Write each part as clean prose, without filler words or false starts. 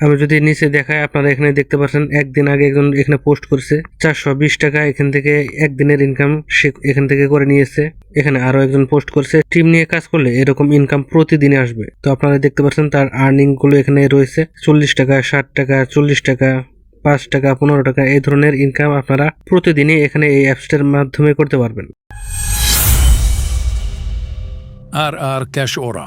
আমি যদি নিচে দেখাই, আপনারা এখানে দেখতে পাচ্ছেন একদিন আগে একজন এখানে পোস্ট করছে 420 টাকা এখান থেকে একদিনের ইনকাম সে এখান থেকে করে নিয়েছে। এখানে আরো একজন পোস্ট করছে টিম নিয়ে কাজ করলে এরকম ইনকাম প্রতিদিনে আসবে। তো আপনারা দেখতে পাচ্ছেন তার আর্নিং গুলো এখানে রয়েছে 40 টাকা, 60 টাকা, 40 টাকা, 5 টাকা, 15 টাকা, এই ধরনের ইনকাম আপনারা প্রতিদিনই এখানে এই অ্যাপসটার মাধ্যমে করতে পারবেন। RR Cash Aura,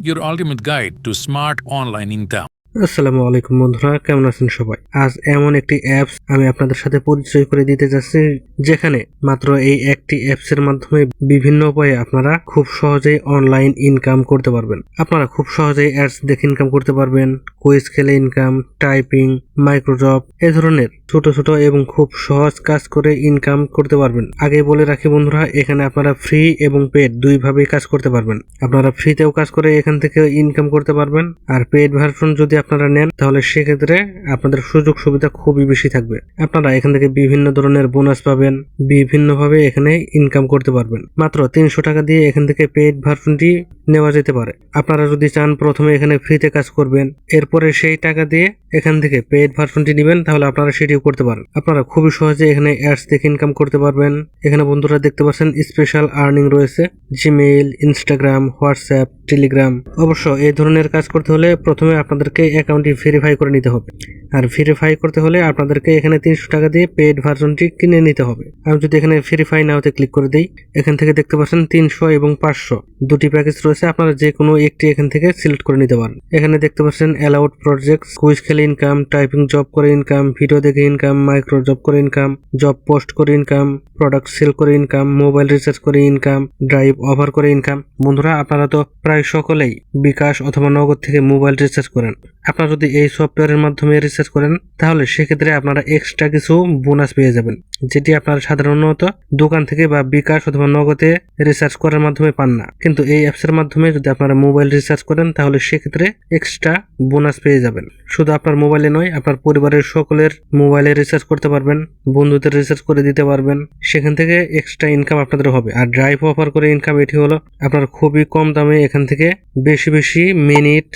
your ultimate guide to smart online income. আসসালামু আলাইকুম বন্ধুরা, কেমন আছেন সবাই? আজ এমন একটি অ্যাপস আমি আপনাদের সাথে পরিচয় করে দিতে যাচ্ছি, যেখানে মাত্র এই একটি অ্যাপসের মাধ্যমে বিভিন্ন উপায়ে আপনারা খুব সহজেই অনলাইন ইনকাম করতে পারবেন। আপনারা খুব সহজেই অ্যাডস দেখে ইনকাম করতে পারবেন, কুইজ খেলে ইনকাম, টাইপিং, মাইক্রোজব, এ ধরনের ছোট ছোট এবং খুব সহজ কাজ করে ইনকাম করতে পারবেন। আগে বলে রাখি বন্ধুরা, এখানে আপনারা ফ্রি এবং পেড দুইভাবেই কাজ করতে পারবেন। আপনারা ফ্রিতেও কাজ করে এখান থেকে ইনকাম করতে পারবেন, আর পেড ভার্সন যদি আপনারা নেন তাহলে সেক্ষেত্রে আপনাদের সুযোগ সুবিধা খুবই বেশি থাকবে। আপনারা এখান থেকে বিভিন্ন ধরনের বোনাস পাবেন, বিভিন্নভাবে এখানে ইনকাম করতে পারবেন। মাত্র 300 টাকা দিয়ে এখান থেকে পেড ভার্সনটি নেওয়া যেতে পারে। আপনারা যদি চান প্রথমে এখানে ফ্রিতে কাজ করবেন, এরপরে সেই টাকা দিয়ে এখান থেকে পেড ভার্সনটি নেবেন, তাহলে আপনারা সেটিও করতে পারেন। আপনারা খুবই সহজে এখানে অ্যাডস দেখে ইনকাম করতে পারবেন। এখানে বন্ধুরা দেখতে পাচ্ছেন স্পেশাল আর্নিং রয়েছে, জিমেইল, ইনস্টাগ্রাম, হোয়াটসঅ্যাপ, টেলিগ্রাম। অবশ্য এই ধরনের কাজ করতে হলে প্রথমে আপনাদেরকে অ্যাকাউন্টটি ভেরিফাই করে নিতে হবে, আর ভেরিফাই করতে হলে আপনাদেরকে এখানে 300 টাকা দিয়ে পেড ভার্সনটি কিনে নিতে হবে। আমি যদি এখানে ভেরিফাই নাওতে ক্লিক করে দিই, এখান থেকে দেখতে পাচ্ছেন 300 এবং 500 দুটি প্যাকেজ রয়েছে। আপনারা যে কোনো একটি এখান থেকে সিলেক্ট করে নিতে পারেন। এখানে দেখতে পাচ্ছেন অ্যালাউড প্রজেক্টস, কুইজ খেলে ইনকাম, টাইপিং জব করে ইনকাম, ভিডিও দেখে ইনকাম, মাইক্রো জব করে ইনকাম, জব পোস্ট করে ইনকাম, প্রোডাক্ট সেল করে ইনকাম, মোবাইল রিচার্জ করে ইনকাম, ড্রাইভ অফার করে ইনকাম। বন্ধুরা, আপনারা তো প্রায় সকলেই বিকাশ অথবা নগদ থেকে মোবাইল রিচার্জ করেন। আপনারা যদি এই সফটওয়্যারের মাধ্যমে রিচার্জ করেন তাহলে সেক্ষেত্রে আপনারা এক্সট্রা কিছু বোনাস পেয়ে যাবেন, যেটি আপনারা সাধারণত দোকান থেকে বা বিকাশ অথবা নগদে রিচার্জ করার মাধ্যমে পান না। কিন্তু এই অ্যাপসের মাধ্যমে যদি আপনারা মোবাইল রিচার্জ করেন তাহলে সেক্ষেত্রে এক্সট্রা বোনাস পেয়ে যাবেন। শুধু আপনার মোবাইলে নয়, আপনার পরিবারের সকলের মোবাইলে রিচার্জ করতে পারবেন, বন্ধুদের রিচার্জ করে দিতে পারবেন, সেখান থেকে এক্সট্রা ইনকাম আপনাদের হবে। আর ড্রাইভ অফার করে ইনকাম, এটি হলো আপনার খুবই কম দামে এখান থেকে বেশি বেশি মিনিট,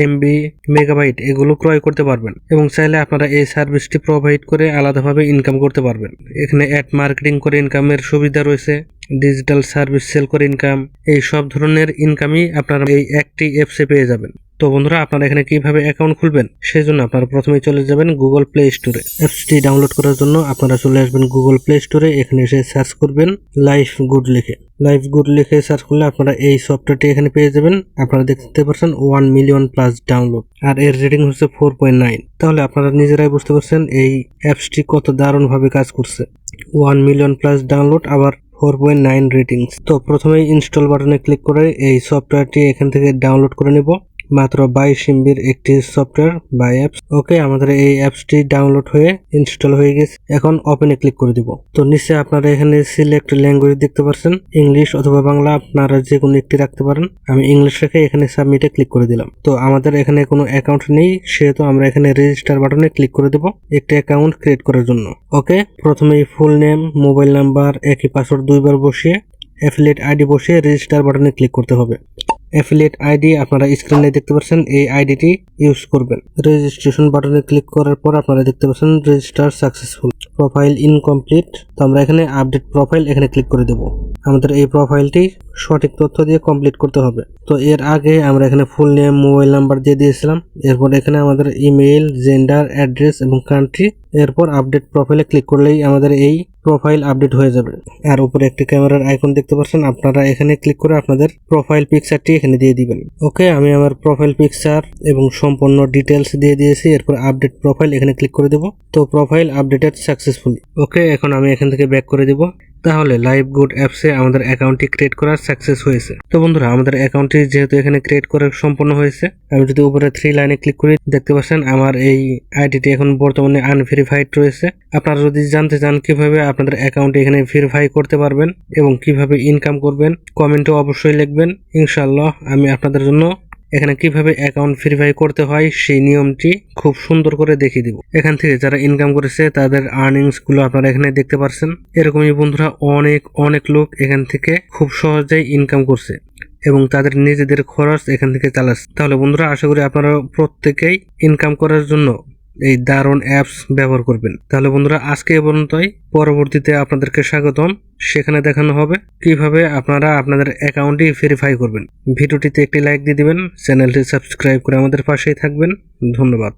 এমবি, মেগাবাইট এগুলো ক্রয় করতে পারবেন, এবং চাইলে আপনারা এই সার্ভিসটি প্রোভাইড করে আলাদাভাবে ইনকাম করতে পারবেন। এখানে অ্যাড মার্কেটিং করে ইনকামের সুবিধা রয়েছে, ডিজিটাল সার্ভিস সেল করে ইনকাম, এই সব ধরনের ইনকামই আপনারা এই একটি অ্যাপসে পেয়ে যাবেন। তো বন্ধুরা, আপনারা এখানে কিভাবে অ্যাকাউন্ট খুলবেন সেজন্য আপনারা প্রথমেই চলে যাবেন গুগল প্লে স্টোরে। অ্যাপসটি ডাউনলোড করার জন্য আপনারা চলে আসবেন গুগল প্লে স্টোরে। এখানে এসে সার্চ করবেন লাইফ গুড লিখে। লাইফ গুড লিখে সার্চ করলে আপনারা এই সফটওয়্যারটি এখানে পেয়ে যাবেন। আপনারা দেখতে পাচ্ছেন 1 মিলিয়ন প্লাস ডাউনলোড, আর এর রেটিং হচ্ছে 4.9। তাহলে আপনারা নিজেরাই বুঝতে পারছেন এই অ্যাপসটি কত দারুণভাবে কাজ করছে। 1 মিলিয়ন প্লাস ডাউনলোড, আবার 4.9 রেটিংস। তো প্রথমেই ইনস্টল বাটনে ক্লিক করে এই সফটওয়্যারটি এখান থেকে ডাউনলোড করে নেব। মাত্র 22 এমবির একটি সফটওয়্যার বা অ্যাপস। ওকে, আমাদের এই অ্যাপসটি ডাউনলোড হয়ে ইনস্টল হয়ে গেছে। এখন ওপেনে ক্লিক করে দিব। তো নিচে আপনারা এখানে সিলেক্ট ল্যাঙ্গুয়েজ দেখতে পাচ্ছেন, ইংলিশ অথবা বাংলা, আপনারা যে কোনো একটি রাখতে পারেন। আমি ইংলিশ রেখে এখানে সাবমিটে ক্লিক করে দিলাম। তো আমাদের এখানে কোনো অ্যাকাউন্ট নেই, সেহেতু আমরা এখানে রেজিস্টার বাটনে ক্লিক করে দেব একটি অ্যাকাউন্ট ক্রিয়েট করার জন্য। ওকে, প্রথমেই ফুল নেম, মোবাইল নাম্বার, একই পাসওয়ার্ড 2বার বসিয়ে অ্যাফিলিয়েট আইডি বসিয়ে রেজিস্টার বাটনে ক্লিক করতে হবে। অ্যাফিলিয়েট আইডি আপনারা স্ক্রিনে দেখতে পাচ্ছেন, এই আইডিটি ইউজ করবেন। রেজিস্ট্রেশন বাটনে ক্লিক করার পর আপনারা দেখতে পাচ্ছেন রেজিস্টার সাকসেসফুল, প্রোফাইল ইনকমপ্লিট। তো আমরা এখানে আপডেট প্রোফাইল এখানে ক্লিক করে দেব। আমাদের এই প্রোফাইলটি সঠিক তথ্য দিয়ে কমপ্লিট করতে হবে। তো এর আগে আমরা এখানে ফুল নেম, মোবাইল নাম্বার দিয়ে দিয়েছিলাম। এরপর এখানে আমাদের ইমেইল, জেন্ডার, অ্যাড্রেস এবং কান্ট্রি। এরপর আপডেট প্রোফাইলে ক্লিক করলেই আমাদের এই প্রোফাইল আপডেট হয়ে যাবে। আর উপরে একটি ক্যামেরার আইকন দেখতে পাচ্ছেন, আপনারা এখানে ক্লিক করে আপনাদের প্রোফাইল পিকচারটি এখানে দিয়ে দিবেন। ওকে, আমি আমার প্রোফাইল পিকচার এবং সম্পূর্ণ ডিটেলস দিয়ে দিয়েছি। এরপর আপডেট প্রোফাইল এখানে ক্লিক করে দেব। তো প্রোফাইল আপডেটেড সাকসেসফুলি। ওকে, এখন আমি এখান থেকে ব্যাক করে দেব। তাহলে লাইফ গুড অ্যাপসে আমাদের অ্যাকাউন্টটি ক্রিয়েট করা সাকসেস হয়েছে। তো বন্ধুরা, আমাদের অ্যাকাউন্টটি যেহেতু এখানে ক্রিয়েট করা সম্পূর্ণ হয়েছে, আমি যদি উপরে 3 লাইনে ক্লিক করি, দেখতে পাচ্ছেন আমার এই আইডিটি এখন বর্তমানে আনভেরিফাইড রয়েছে। আপনারা যদি জানতে চান কিভাবে আপনাদের অ্যাকাউন্ট এখানে ভেরিফাই করতে পারবেন এবং কিভাবে ইনকাম করবেন, কমেন্টও অবশ্যই লিখবেন। ইনশাআল্লাহ আমি আপনাদের জন্য এখানে কিভাবে অ্যাকাউন্ট ভেরিফাই করতে হয় সেই নিয়মটি খুব সুন্দর করে দেখিয়ে দিব। এখান থেকে যারা ইনকাম করেছে তাদের আর্নিংস গুলো আপনারা এখানে দেখতে পাচ্ছেন। এরকমই বন্ধুরা অনেক লোক এখান থেকে খুব সহজেই ইনকাম করছে। এবং তাদের নিজেদের খরচ এখান থেকে চালাচ্ছে। তাহলে বন্ধুরা আশা করি আপনারা প্রত্যেকেই ইনকাম করার জন্য এই দারুণ অ্যাপস ব্যবহার করবেন। তাহলে বন্ধুরা আজকে এ পর্যন্তই, পরবর্তীতে আপনাদেরকে স্বাগতম। সেখানে দেখানো হবে কিভাবে আপনারা আপনাদের অ্যাকাউন্টটি ভেরিফাই করবেন। ভিডিওটিতে একটি লাইক দিয়ে দিবেন, চ্যানেলটি সাবস্ক্রাইব করে আমাদের পাশেই থাকবেন। ধন্যবাদ।